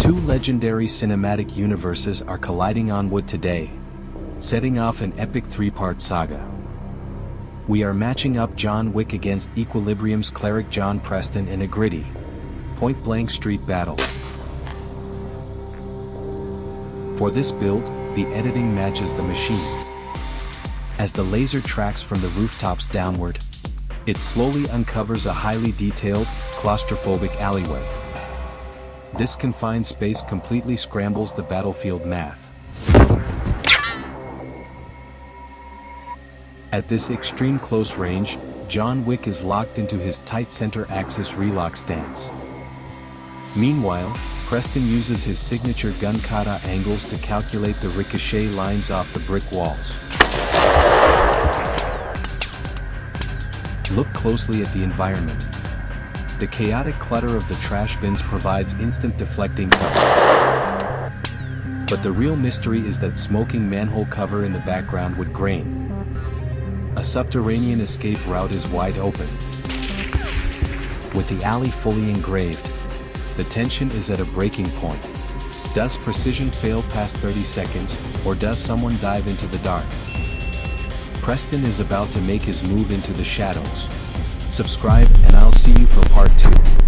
Two legendary cinematic universes are colliding on wood today, setting off an epic three-part saga. We are matching up John Wick against Equilibrium's Cleric John Preston in a gritty, point-blank street battle. For this build, the editing matches the machine. As the laser tracks from the rooftops downward, it slowly uncovers a highly detailed, claustrophobic alleyway. This confined space completely scrambles the battlefield math. At this extreme close range, John Wick is locked into his tight center axis relock stance. Meanwhile, Preston uses his signature Gun-Kata angles to calculate the ricochet lines off the brick walls. Look closely at the environment. The chaotic clutter of the trash bins provides instant deflecting cover. But the real mystery is that smoking manhole cover in the background would grain. A subterranean escape route is wide open. With the alley fully engraved, the tension is at a breaking point. Does precision fail past 30 seconds, or does someone dive into the dark? Preston is about to make his move into the shadows. Subscribe and I'll see you for part 2.